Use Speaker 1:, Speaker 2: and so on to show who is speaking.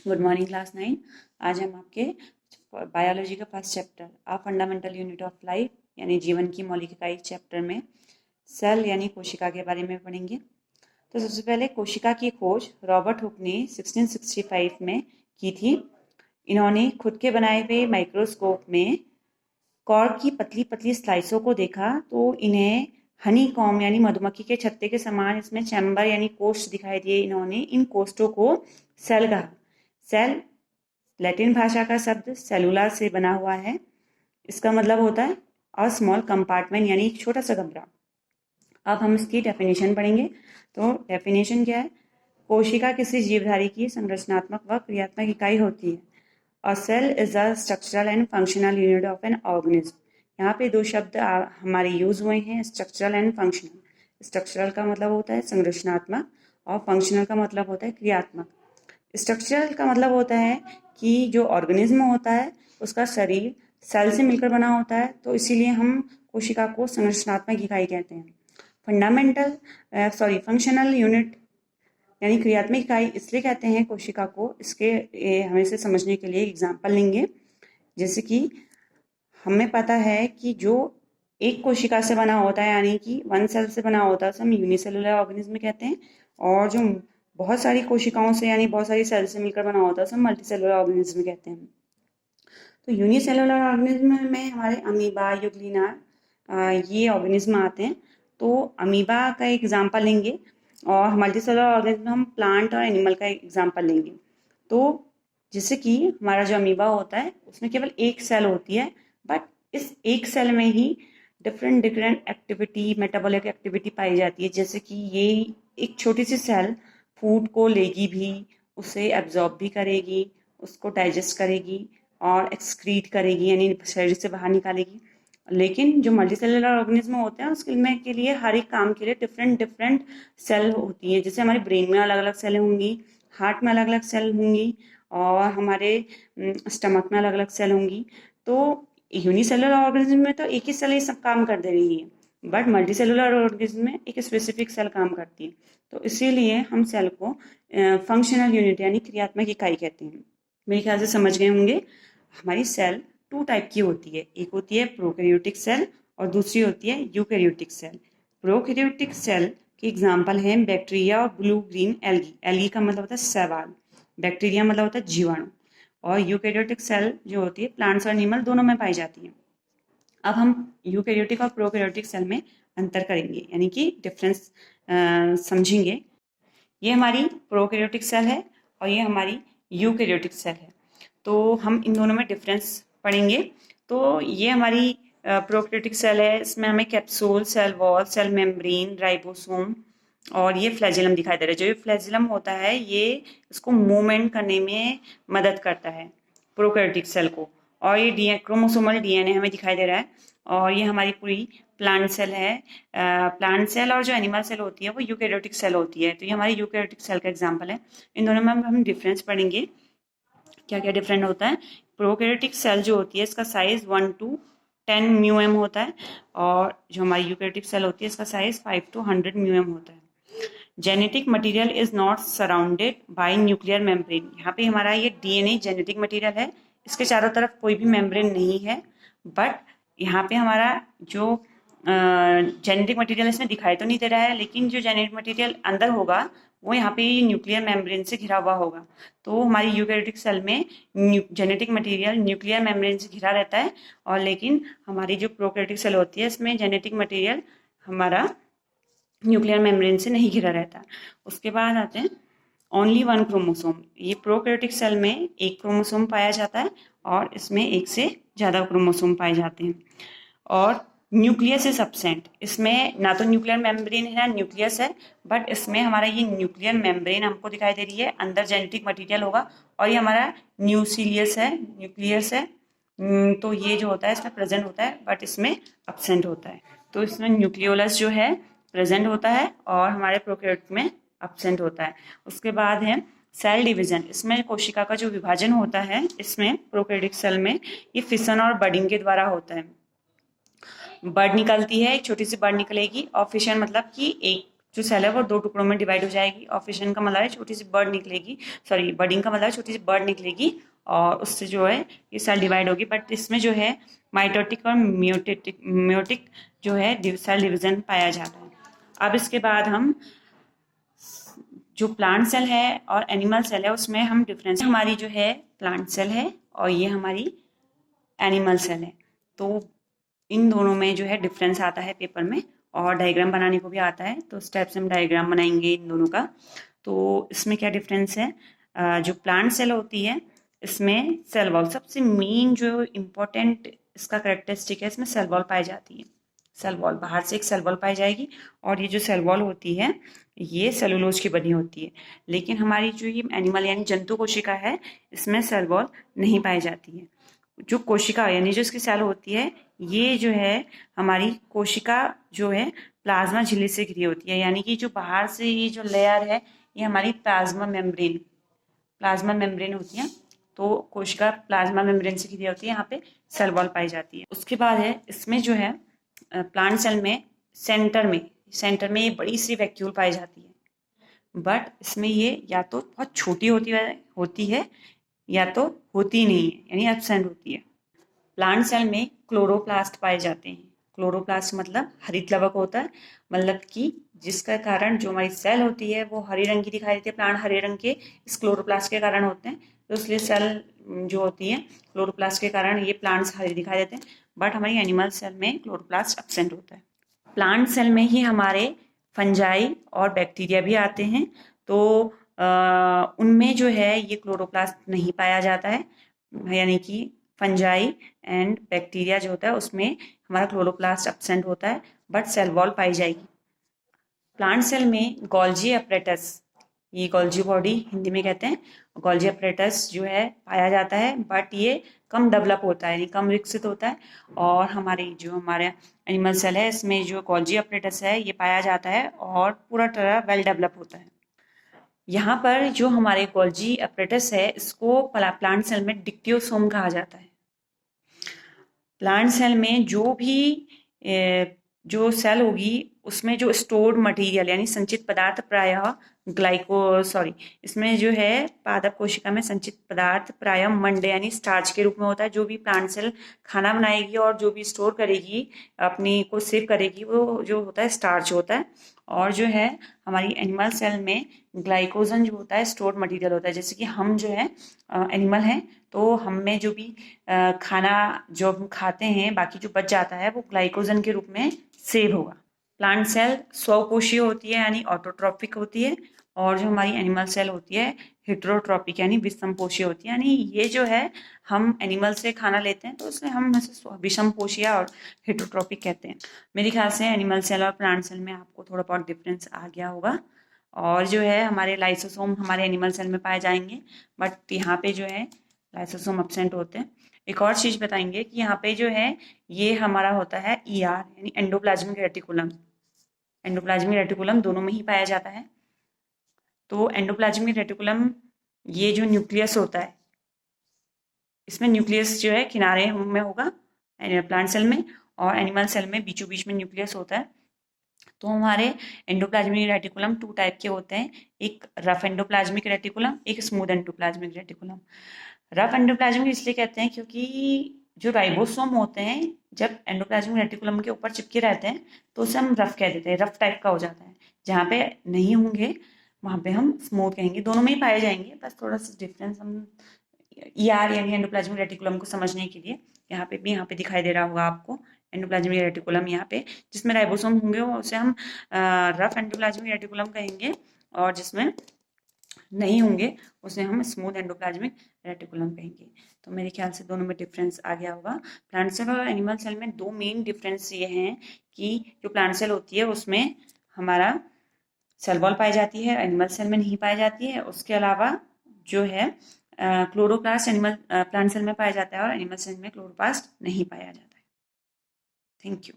Speaker 1: Good morning class 9। आज हम आपके बायोलॉजी का फर्स्ट चैप्टर आ फंडामेंटल यूनिट ऑफ लाइफ यानी जीवन की मौलिक इकाई चैप्टर में सेल यानी कोशिका के बारे में पढ़ेंगे। तो सबसे पहले कोशिका की खोज रॉबर्ट हुक ने 1665 में की थी। इन्होंने खुद के बनाए हुए माइक्रोस्कोप में कॉर्क की पतली पतली स्लाइसों को देखा तो इन्हें हनी कॉम यानी मधुमक्खी के छत्ते के समान इसमें चैम्बर यानी कोष्ठ दिखाई दिए। इन्होंने इन कोष्ठों को सेल कहा। सेल लैटिन भाषा का शब्द सेलुला से बना हुआ है। इसका मतलब होता है अ स्मॉल कंपार्टमेंट यानी एक छोटा सा कमरा। अब हम इसकी डेफिनेशन पढ़ेंगे। तो डेफिनेशन क्या है? कोशिका किसी जीवधारी की संरचनात्मक व क्रियात्मक इकाई होती है। A cell is a structural and functional unit of an organism. यहाँ पे दो शब्द हमारे यूज हुए हैं, स्ट्रक्चरल एंड फंक्शनल। स्ट्रक्चरल का मतलब होता है संरचनात्मक और फंक्शनल का मतलब होता है क्रियात्मक। स्ट्रक्चरल का मतलब होता है कि जो ऑर्गेनिज्म होता है उसका शरीर सेल से मिलकर बना होता है, तो इसीलिए हम कोशिका को संरचनात्मक इकाई कहते हैं। फंक्शनल यूनिट यानी क्रियात्मक इकाई इसलिए कहते हैं कोशिका को, इसके हम इसे समझने के लिए एग्जाम्पल लेंगे। जैसे कि हमें पता है कि जो एक कोशिका से बना होता है यानी कि वन सेल से बना होता है उसे हम यूनिसेलुलर ऑर्गेनिज्म कहते हैं, और जो बहुत सारी कोशिकाओं से यानी बहुत सारी सेल से मिलकर बना होता है उसे हम मल्टीसेलुलर ऑर्गेनिज्म कहते हैं। तो यूनिसेलुलर ऑर्गेनिज्म में हमारे अमीबा, यूग्लिना ये ऑर्गेनिज्म आते हैं। तो अमीबा का एग्जाम्पल लेंगे और मल्टीसेलुलर ऑर्गेनिज्म हम प्लांट और एनिमल का एग्जाम्पल लेंगे। तो जैसे कि हमारा जो अमीबा होता है उसमें केवल एक सेल होती है, बट इस एक सेल में ही different different activity, metabolic activity पाई जाती है। जैसे कि ये एक छोटी सी सेल फूड को लेगी भी, उसे एब्जॉर्ब भी करेगी, उसको डाइजेस्ट करेगी और एक्सक्रीट करेगी यानी शरीर से बाहर निकालेगी। लेकिन जो मल्टीसेलुलर ऑर्गेनिज्म होते हैं उसके के लिए हर एक काम के लिए डिफरेंट डिफरेंट सेल होती है। जैसे हमारे ब्रेन में अलग अलग सेल होंगी, हार्ट में अलग अलग सेल होंगी और हमारे स्टमक में अलग अलग सेल होंगी। तो यूनिसेलुलर ऑर्गेनिज्म में तो एक ही सेल ये सब काम कर दे रही है, बट मल्टीसेलुलर ऑर्गेनिज्म में एक स्पेसिफिक सेल काम करती है। तो इसीलिए हम सेल को फंक्शनल यूनिट यानी क्रियात्मक इकाई कहते हैं। मेरे ख्याल से समझ गए होंगे। हमारी सेल टू टाइप की होती है, एक होती है प्रोकैरियोटिक सेल और दूसरी होती है यूकैरियोटिक सेल। प्रोकैरियोटिक सेल के एग्जाम्पल हैं बैक्टीरिया और ब्लू ग्रीन एल्गी। एल्गी का मतलब होता है शैवाल, बैक्टीरिया मतलब होता है जीवाणु, और यूकैरियोटिक सेल जो होती है प्लांट्स और एनिमल दोनों में पाई जाती है। अब हम यूकैरियोटिक और प्रोकैरियोटिक सेल में अंतर करेंगे यानी कि डिफरेंस समझेंगे। ये हमारी प्रोकैरियोटिक सेल है और ये हमारी यूकैरियोटिक सेल है। तो हम इन दोनों में डिफरेंस पढ़ेंगे। तो ये हमारी प्रोकैरियोटिक सेल है, इसमें हमें capsule, cell wall, cell membrane, ribosome और ये फ्लैजिलम दिखाई दे रहा है। जो ये फ्लैजिलम होता है ये इसको मूवमेंट करने में मदद करता है प्रोकैरियोटिक सेल को। और ये क्रोमोसोमल डीएनए हमें दिखाई दे रहा है। और ये हमारी पूरी प्लांट सेल है। प्लांट सेल और जो एनिमल सेल होती है वो यूकैरियोटिक सेल होती है। तो ये हमारी यूकैरियोटिक सेल का एग्जाम्पल है। इन दोनों में हम डिफरेंस पढ़ेंगे, क्या क्या डिफरेंट होता है। प्रोकैरियोटिक सेल जो होती है इसका साइज 1 to 10 म्यूएम होता है, और जो हमारी यूकैरियोटिक सेल होती है इसका साइज 5 to 100 म्यूएम होता है। Genetic material is not surrounded by nuclear membrane. यहाँ पे हमारा ये डीएनए जेनेटिक मटेरियल है, इसके चारों तरफ कोई भी मेम्ब्रेन नहीं है, बट यहाँ पे हमारा जो जेनेटिक मटेरियल इसमें दिखाई तो नहीं दे रहा है, लेकिन जो जेनेटिक मटेरियल अंदर होगा वो यहाँ पे न्यूक्लियर मेम्ब्रेन से घिरा हुआ होगा। तो हमारी यूकैरियोटिक सेल में जेनेटिक मटेरियल न्यूक्लियर मेम्ब्रेन से घिरा रहता है, और लेकिन हमारी जो प्रोकैरियोटिक सेल होती है इसमें जेनेटिक मटेरियल हमारा न्यूक्लियर मेम्ब्रेन से नहीं घिरा रहता। उसके बाद आते हैं ओनली वन क्रोमोसोम। ये प्रोकैरियोटिक सेल में एक क्रोमोसोम पाया जाता है और इसमें एक से ज़्यादा क्रोमोसोम पाए जाते हैं। और न्यूक्लियस इज एब्सेंट, इसमें ना तो न्यूक्लियर मेम्ब्रेन है ना न्यूक्लियस है, बट इसमें हमारा ये न्यूक्लियर मेम्ब्रेन हमको दिखाई दे रही है, अंदर जेनेटिक मटेरियल होगा, और ये हमारा न्यूक्लियस है, न्यूक्लियस है। तो ये जो होता है इसमें प्रेजेंट होता है बट इसमें एब्सेंट होता है। तो इसमें न्यूक्लियोलस जो है प्रेजेंट होता है और हमारे प्रोकैरियोट में एब्सेंट होता है। उसके बाद है सेल डिवीजन। इसमें कोशिका का जो विभाजन होता है इसमें प्रोकैरियोटिक सेल में ये फिशन और बडिंग के द्वारा होता है। बड निकलती है, एक छोटी सी बड निकलेगी, और फिशन मतलब कि एक जो सेल है वो दो टुकड़ों में डिवाइड हो जाएगी और फिशन का मतलब है छोटी सी बर्ड निकलेगी, सॉरी बर्डिंग का मतलब है छोटी सी बर्ड निकलेगी और उससे जो है ये सेल डिवाइड होगी। बट इसमें जो है माइटोटिक और म्योटिक जो है सेल डिवीजन पाया जाता है। अब इसके बाद हम जो प्लांट सेल है और एनिमल सेल है उसमें हम डिफरेंस, हमारी जो है प्लांट सेल है और ये हमारी एनिमल सेल है। तो इन दोनों में जो है डिफरेंस आता है पेपर में और डायग्राम बनाने को भी आता है, तो स्टेप से हम डायग्राम बनाएंगे इन दोनों का। तो इसमें क्या डिफरेंस है, जो प्लांट सेल होती है इसमें सेल वॉल सबसे मेन जो इम्पोर्टेंट इसका करेक्टरिस्टिक है, इसमें सेल वॉल पाई जाती है। सेल वॉल बाहर से एक सेल वॉल पाई जाएगी और ये जो सेल वॉल होती है ये सेलुलोज की बनी होती है। लेकिन हमारी जो ये एनिमल यानी जंतु कोशिका है इसमें सेल वॉल नहीं पाई जाती है। जो कोशिका यानी जो इसकी सेल होती है ये जो है हमारी कोशिका जो है प्लाज्मा झिल्ली से घिरी होती है, यानी कि जो बाहर से ये जो लेयर है ये हमारी प्लाज्मा मेम्ब्रेन होती है। तो कोशिका प्लाज्मा मेम्ब्रेन से घिरी होती है, यहाँ पे सेल वॉल पाई जाती है। उसके बाद है इसमें जो है प्लांट सेल में सेंटर में ये बड़ी सी वैक्यूल पाई जाती है, बट इसमें ये या तो बहुत छोटी होती है या तो होती नहीं है, यानी एब्सेंट होती है। प्लांट सेल में क्लोरोप्लास्ट पाए जाते हैं। क्लोरोप्लास्ट मतलब हरित लवक होता है, मतलब कि जिसका कारण जो हमारी सेल होती है वो हरे रंग की दिखाई देती है। प्लांट हरे रंग के इस क्लोरोप्लास्ट के कारण होते हैं, तो इसलिए सेल जो होती है क्लोरोप्लास्ट के कारण ये प्लांट्स हरे दिखाई देते हैं। बट हमारी एनिमल सेल में क्लोरोप्लास्ट एब्सेंट होता है। प्लांट सेल में ही हमारे फंजाई और बैक्टीरिया भी आते हैं, तो उनमें जो है ये क्लोरोप्लास्ट नहीं पाया जाता है, यानी कि फंजाई एंड बैक्टीरिया जो होता है उसमें हमारा क्लोरोप्लास्ट एब्सेंट होता है, बट सेल वॉल पाई जाएगी। प्लांट सेल में गोल्जी अपरेटस, ये गोल्जी बॉडी हिंदी में कहते हैं, गोल्जी अपरेटस जो है पाया जाता है, बट ये कम डेवलप होता है यानी कम विकसित होता है। और हमारे एनिमल सेल है इसमें जो गोल्जी अपरेटस है ये पाया जाता है और पूरा तरह वेल डेवलप होता है। यहाँ पर जो हमारे गोल्जी अपरेटस है इसको प्लांट सेल में डिक्टियोसोम कहा जाता है। प्लांट सेल में जो भी जो सेल होगी उसमें जो स्टोर्ड मटेरियल यानी संचित पदार्थ प्रायः इसमें जो है पादप कोशिका में संचित पदार्थ प्रायः मंड यानी स्टार्च के रूप में होता है। जो भी प्लांट सेल खाना बनाएगी और जो भी स्टोर करेगी अपनी को सेव करेगी वो जो होता है स्टार्च होता है। और जो है हमारी एनिमल सेल में ग्लाइकोजन जो होता है स्टोर्ड मटेरियल होता है। जैसे कि हम जो है एनिमल हैं तो हम में जो भी खाना जो हम खाते हैं बाकी जो बच जाता है वो ग्लाइकोजन के रूप में सेव होगा। प्लांट सेल स्वकोशीय होती है यानी ऑटोट्रॉपिक होती है, और जो हमारी एनिमल सेल होती है हेटेरोट्रॉपिक यानी विषमपोषी होती है। यानी ये जो है हम एनिमल से खाना लेते हैं तो उसमें हम विषमपोषी और हेटेरोट्रॉपिक कहते हैं। मेरे ख्याल से एनिमल सेल और प्लांट सेल में आपको थोड़ा बहुत डिफरेंस आ गया होगा। और जो है हमारे लाइसोसोम हमारे एनिमल सेल में पाए जाएंगे, बट यहाँ पे जो है लाइसोसोम एब्सेंट होते हैं। एक और चीज़ बताएंगे कि यहाँ पे जो है ये हमारा होता है ER यानी एंडोप्लाज्मिक रेटिकुलम। एंडोप्लाज्मिक रेटिकुलम दोनों में ही पाया जाता है। तो एंडोप्लाज्मिक रेटिकुलम ये जो न्यूक्लियस होता है इसमें न्यूक्लियस जो है किनारे में होगा प्लांट सेल में, और एनिमल सेल में बीचों बीच में न्यूक्लियस होता है। तो हमारे एंडोप्लाज्मिक रेटिकुलम 2 टाइप के होते हैं, एक रफ एंडोप्लाज्मिक रेटिकुलम, एक smooth endoplasmic reticulum. Rough endoplasmic इसलिए कहते हैं क्योंकि जो राइबोसोम होते हैं जब एंडोप्लाज्मिक रेटिकुलम के ऊपर चिपके रहते हैं तो उसे हम रफ कह देते हैं, रफ टाइप का हो जाता है। जहाँ पे नहीं होंगे वहाँ पे हम स्मूथ कहेंगे। दोनों में ही पाए जाएंगे, बस थोड़ा सा डिफरेंस हम ER यानी एंडोप्लाज्मिक रेटिकुलम को समझने के लिए यहाँ पे दिखाई दे रहा होगा आपको एंडोप्लाज्मिक रेटिकुलम यहाँ पे जिसमें राइबोसोम होंगे उसे हम रफ एंडोप्लाज्मिक रेटिकुलम कहेंगे, और जिसमें नहीं होंगे उसे हम स्मूथ एंडोप्लाज्मिक रेटिकुलम कहेंगे। तो मेरे ख्याल से दोनों में डिफरेंस आ गया होगा। प्लांट सेल और एनिमल सेल में दो मेन डिफरेंस ये हैं कि जो प्लांट सेल होती है उसमें हमारा सेल वॉल पाई जाती है, एनिमल सेल में नहीं पाई जाती है। उसके अलावा जो है क्लोरोप्लास्ट प्लांट सेल में पाया जाता है और एनिमल सेल में क्लोरोप्लास्ट नहीं पाया जाता है। Thank you.